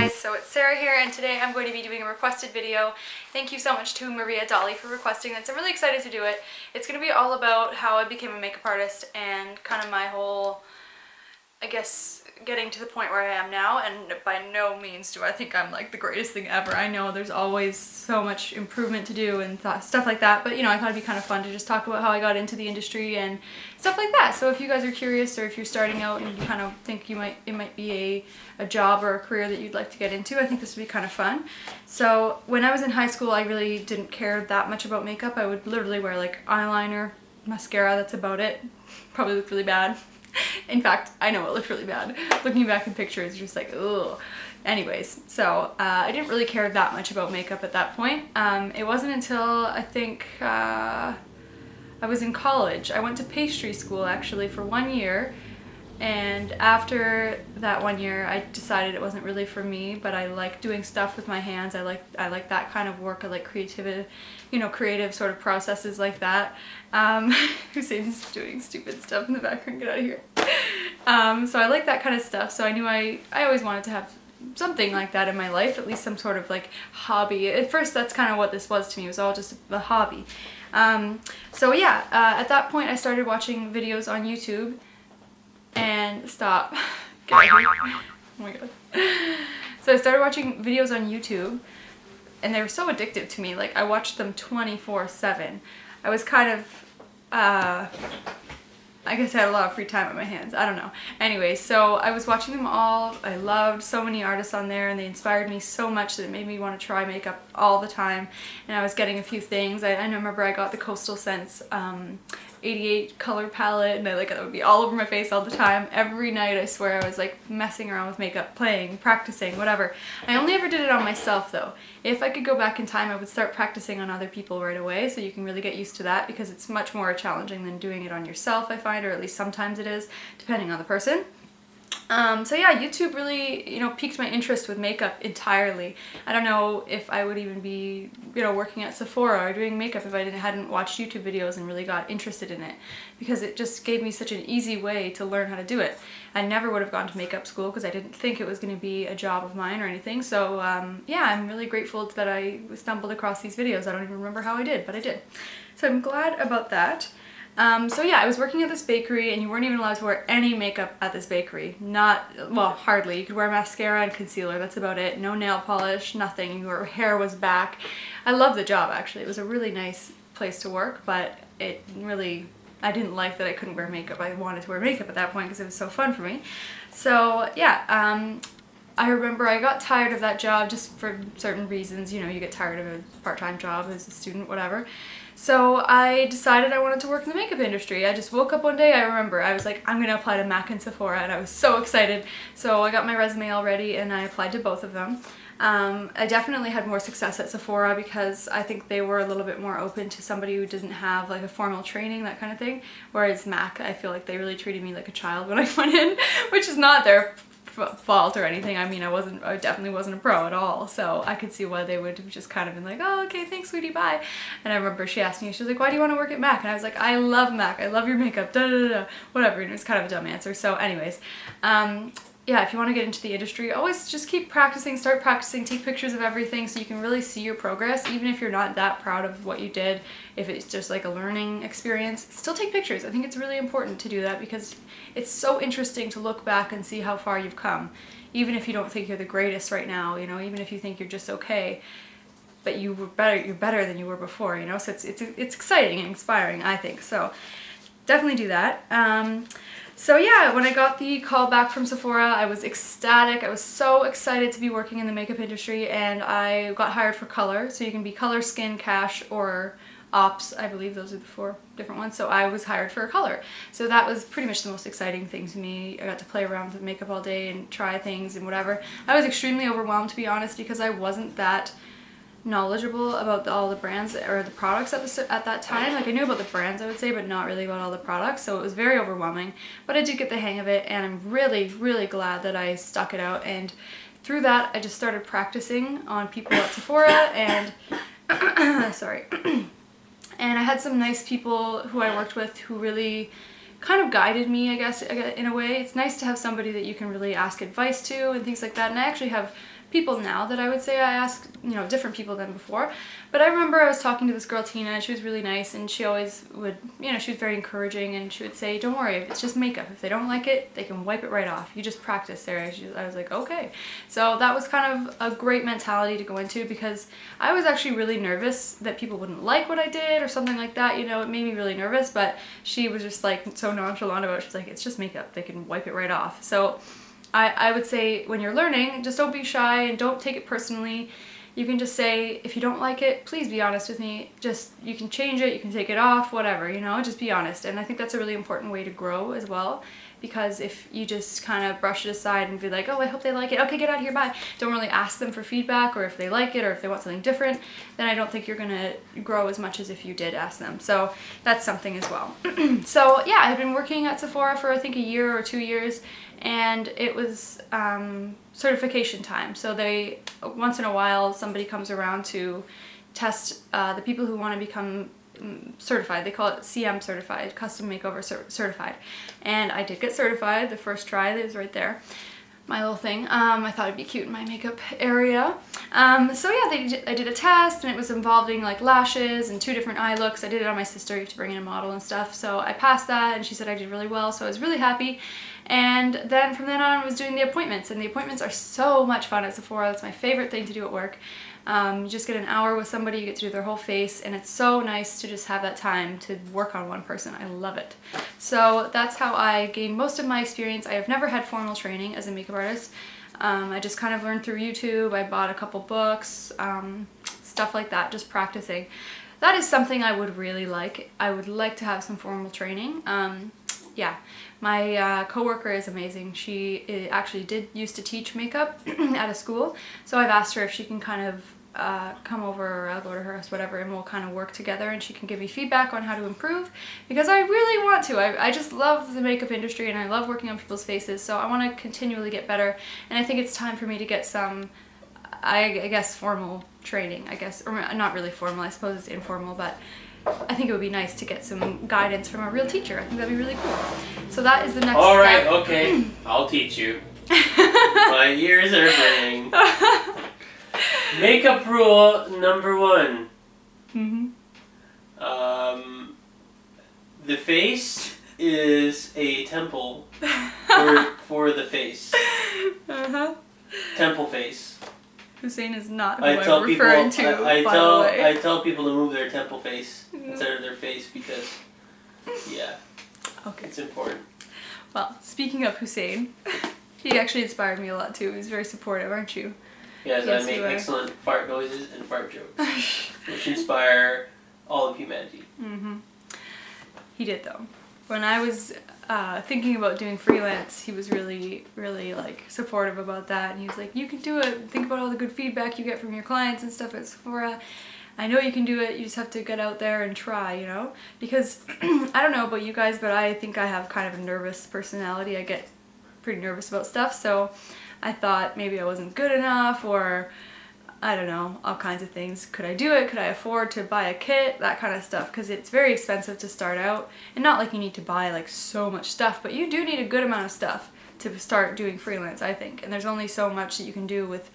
guys, so it's Sarah here, and today I'm going to be doing a requested video. Thank you so much to Maria Dolly for requesting this. I'm really excited to do it. It's going to be all about how I became a makeup artist and kind of my whole, I guess, getting to the point where I am now. And by no means do I think I'm like the greatest thing ever. I know there's always so much improvement to do and stuff like that, but you know, I thought it'd be kind of fun to just talk about how I got into the industry and stuff like that. So if you guys are curious, or if you're starting out and you kind of think it might be a job or a career that you'd like to get into, I think this would be kind of fun. So when I was in high school, I really didn't care that much about makeup. I would literally wear like eyeliner, mascara, that's about it. Probably looked really bad. In fact, I know it looked really bad. Looking back in pictures, just like, ugh. Anyways, so I didn't really care that much about makeup at that point. It wasn't until I think I was in college. I went to pastry school actually for 1 year. And after that 1 year, I decided it wasn't really for me, but I like doing stuff with my hands. I like that kind of work. I like creative sort of processes like that. Hussein's doing stupid stuff in the background. Get out of here. So I like that kind of stuff. So I knew I always wanted to have something like that in my life, at least some sort of like hobby. At first, that's kind of what this was to me. It was all just a hobby. So yeah, at that point, I started watching videos on YouTube. And stop. Get out of here. Oh my god. So I started watching videos on YouTube, and they were so addictive to me. Like, I watched them 24/7. I was kind of, I guess I had a lot of free time on my hands. I don't know. Anyway, so I was watching them all. I loved so many artists on there, and they inspired me so much that it made me want to try makeup all the time. And I was getting a few things. I remember I got the Coastal Scents 88 color palette, and that would be all over my face all the time. Every night, I swear, I was like messing around with makeup, playing, practicing, whatever. I only ever did it on myself though. If I could go back in time, I would start practicing on other people right away, so you can really get used to that, because it's much more challenging than doing it on yourself, I find, or at least sometimes it is, depending on the person. So yeah, YouTube really, you know, piqued my interest with makeup entirely. I don't know if I would even be, you know, working at Sephora or doing makeup if I hadn't watched YouTube videos and really got interested in it, because it just gave me such an easy way to learn how to do it. I never would have gone to makeup school because I didn't think it was going to be a job of mine or anything. So yeah, I'm really grateful that I stumbled across these videos. I don't even remember how I did, but I did. So I'm glad about that. So yeah, I was working at this bakery, and you weren't even allowed to wear any makeup at this bakery. Well, hardly. You could wear mascara and concealer, that's about it. No nail polish, nothing. Your hair was back. I loved the job, actually. It was a really nice place to work, but I didn't like that I couldn't wear makeup. I wanted to wear makeup at that point because it was so fun for me. So yeah, I remember I got tired of that job just for certain reasons. You know, you get tired of a part-time job as a student, whatever. So I decided I wanted to work in the makeup industry. I just woke up one day, I remember, I was like, I'm going to apply to MAC and Sephora, and I was so excited. So I got my resume all ready, and I applied to both of them. I definitely had more success at Sephora because I think they were a little bit more open to somebody who didn't have like a formal training, that kind of thing. Whereas MAC, I feel like they really treated me like a child when I went in, which is not their fault or anything. I mean, I definitely wasn't a pro at all, so I could see why they would have just kind of been like, oh, okay, thanks, sweetie, bye. And I remember she asked me, she was like, why do you want to work at MAC? And I was like, I love MAC, I love your makeup, da da da, whatever. And it was kind of a dumb answer. So anyways, yeah, if you want to get into the industry, always just keep practicing, start practicing, take pictures of everything so you can really see your progress, even if you're not that proud of what you did. If it's just like a learning experience, still take pictures. I think it's really important to do that because it's so interesting to look back and see how far you've come. Even if you don't think you're the greatest right now, you know, even if you think you're just okay, but you're better than you were before, you know, so it's exciting and inspiring, I think. So definitely do that. So yeah, when I got the call back from Sephora, I was ecstatic. I was so excited to be working in the makeup industry, and I got hired for color. So you can be color, skin, cash, or ops. I believe those are the 4 different ones. So I was hired for color. So that was pretty much the most exciting thing to me. I got to play around with makeup all day and try things and whatever. I was extremely overwhelmed, to be honest, because I wasn't that knowledgeable about all the brands or the products at that time. Like, I knew about the brands, I would say, but not really about all the products, so it was very overwhelming. But I did get the hang of it, and I'm really, really glad that I stuck it out. And through that, I just started practicing on people at Sephora, and sorry. And I had some nice people who I worked with who really kind of guided me, I guess, in a way. It's nice to have somebody that you can really ask advice to and things like that. And I actually have people now that I would say I ask, you know, different people than before. But I remember I was talking to this girl, Tina, and she was really nice, and she always would, you know, she was very encouraging, and she would say, don't worry, it's just makeup. If they don't like it, they can wipe it right off. You just practice there. I was like, okay. So that was kind of a great mentality to go into, because I was actually really nervous that people wouldn't like what I did or something like that. You know, it made me really nervous, but she was just like so nonchalant about it. She's like, it's just makeup. They can wipe it right off. So I would say when you're learning, just don't be shy and don't take it personally. You can just say, if you don't like it, please be honest with me. Just, you can change it, you can take it off, whatever, you know, just be honest. And I think that's a really important way to grow as well, because if you just kind of brush it aside and be like, oh, I hope they like it, okay, get out of here, bye. Don't really ask them for feedback, or if they like it, or if they want something different, then I don't think you're gonna grow as much as if you did ask them. So that's something as well. So yeah, I've been working at Sephora for I think a year or 2 years, and it was certification time. So they, once in a while, somebody comes around to test the people who want to become certified. They call it CM certified, custom makeover certified. And I did get certified the first try. That was right there, my little thing. I thought it'd be cute in my makeup area. So yeah, I did a test, and it was involving like lashes and 2 different eye looks. I did it on my sister. You have to bring in a model and stuff. So I passed that, and she said I did really well. So I was really happy. And then from then on I was doing the appointments, and the appointments are so much fun at Sephora. That's my favorite thing to do at work. You just get an hour with somebody, you get to do their whole face, and it's so nice to just have that time to work on one person. I love it. So that's how I gained most of my experience. I have never had formal training as a makeup artist. I just kind of learned through YouTube. I bought a couple books, stuff like that, just practicing. That is something I would really like. I would like to have some formal training. Yeah, my coworker is amazing. She actually used to teach makeup at a school, so I've asked her if she can kind of come over, or I'll go to her house, whatever, and we'll kind of work together, and she can give me feedback on how to improve, because I really want to. I just love the makeup industry, and I love working on people's faces, so I want to continually get better, and I think it's time for me to get some, I guess, formal training, I guess, or not really formal, I suppose it's informal, but I think it would be nice to get some guidance from a real teacher. I think that'd be really cool. So that is the next step. Alright, okay. I'll teach you. My ears are burning. Makeup rule number 1. The face is a temple for the face. Temple face. Hussein is not who I'm referring to, by the way. I tell people to move their temple face instead of their face, because, yeah, okay, it's important. Well, speaking of Hussein, he actually inspired me a lot too. He's very supportive, aren't you? Yes, I make excellent fart noises and fart jokes, which inspire all of humanity. He did, though. When I was thinking about doing freelance, he was really, really like supportive about that, and he was like, you can do it, think about all the good feedback you get from your clients and stuff at Sephora. I know you can do it, you just have to get out there and try, you know, because I don't know about you guys, but I think I have kind of a nervous personality. I get pretty nervous about stuff, so I thought maybe I wasn't good enough, or I don't know, all kinds of things. Could I do it? Could I afford to buy a kit? That kind of stuff, because it's very expensive to start out. And not like you need to buy like so much stuff, but you do need a good amount of stuff to start doing freelance, I think. And there's only so much that you can do with...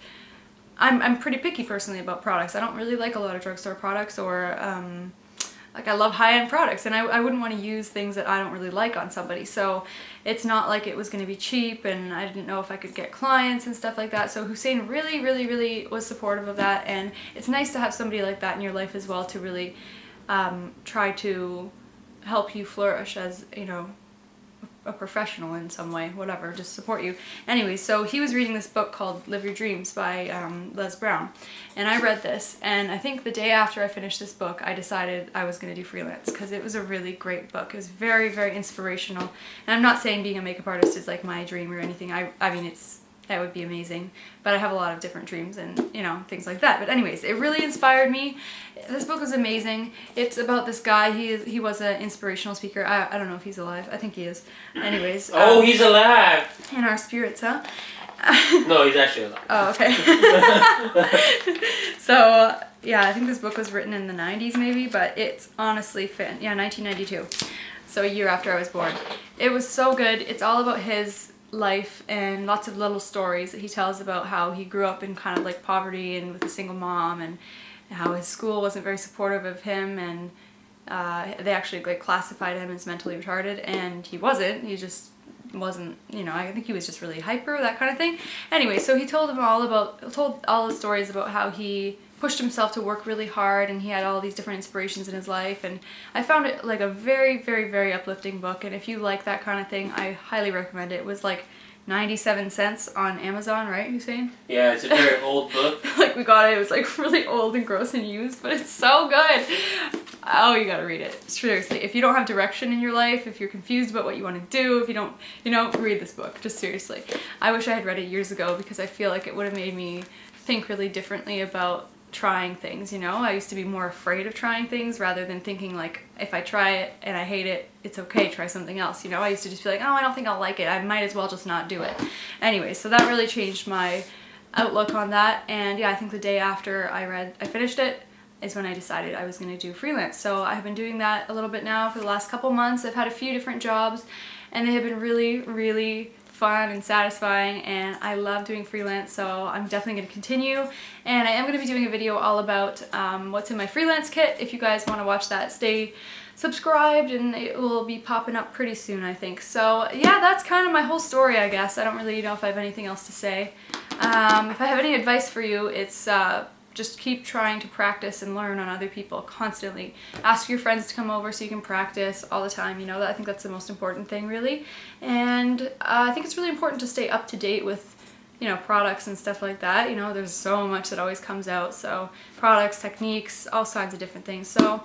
I'm pretty picky personally about products. I don't really like a lot of drugstore products, or like I love high-end products, and I wouldn't want to use things that I don't really like on somebody. So it's not like it was going to be cheap, and I didn't know if I could get clients and stuff like that. So Hussein really, really, really was supportive of that, and it's nice to have somebody like that in your life as well, to really try to help you flourish as, you know, a professional in some way, whatever, just support you. Anyway, so he was reading this book called Live Your Dreams by Les Brown, and I read this, and I think the day after I finished this book, I decided I was going to do freelance, because it was a really great book. It was very, very inspirational, and I'm not saying being a makeup artist is like my dream or anything. I mean, that would be amazing, but I have a lot of different dreams and, you know, things like that. But anyways, it really inspired me. This book was amazing. It's about this guy. He was an inspirational speaker. I don't know if he's alive. I think he is. Anyways. Oh, he's alive! In our spirits, huh? No, he's actually alive. Oh, okay. So, yeah, I think this book was written in the 90s maybe, but it's honestly fit. Yeah, 1992. So a year after I was born. It was so good. It's all about his life and lots of little stories that he tells about how he grew up in kind of like poverty and with a single mom, and how his school wasn't very supportive of him, and they actually like classified him as mentally retarded, and he wasn't. He just wasn't, you know, I think he was just really hyper, that kind of thing. Anyway, so he told all the stories about how he pushed himself to work really hard, and he had all these different inspirations in his life, and I found it like a very, very, very uplifting book, and if you like that kind of thing, I highly recommend it. It was like 97 cents on Amazon, right, Hussein? Yeah, it's a very old book. Like, we got it was like really old and gross and used, but it's so good. Oh, you gotta read it. Seriously, if you don't have direction in your life, if you're confused about what you want to do, if you don't, you know, read this book. Just seriously. I wish I had read it years ago, because I feel like it would have made me think really differently about trying things, you know? I used to be more afraid of trying things rather than thinking like, if I try it and I hate it, it's okay, try something else, you know? I used to just be like, oh, I don't think I'll like it, I might as well just not do it. Anyway, so that really changed my outlook on that, and yeah, I think the day after I finished it is when I decided I was going to do freelance. So I've been doing that a little bit now for the last couple months. I've had a few different jobs, and they have been really, really fun and satisfying, and I love doing freelance, so I'm definitely going to continue. And I am going to be doing a video all about what's in my freelance kit. If you guys want to watch that, stay subscribed, and it will be popping up pretty soon, I think. So yeah, that's kind of my whole story, I guess. I don't really know if I have anything else to say. If I have any advice for you, it's just keep trying to practice and learn on other people constantly. Ask your friends to come over so you can practice all the time, you know. I think that's the most important thing, really. And I think it's really important to stay up to date with, you know, products and stuff like that. You know, there's so much that always comes out, so products, techniques, all kinds of different things. So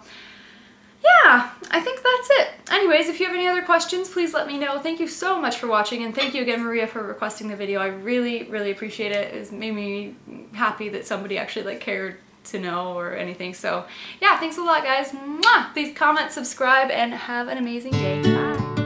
yeah, I think that's it. Anyways, if you have any other questions, please let me know. Thank you so much for watching, and thank you again, Maria, for requesting the video. I really, really appreciate it. It made me happy that somebody actually like cared to know or anything. So yeah, thanks a lot, guys. Mwah! Please comment, subscribe, and have an amazing day. Bye.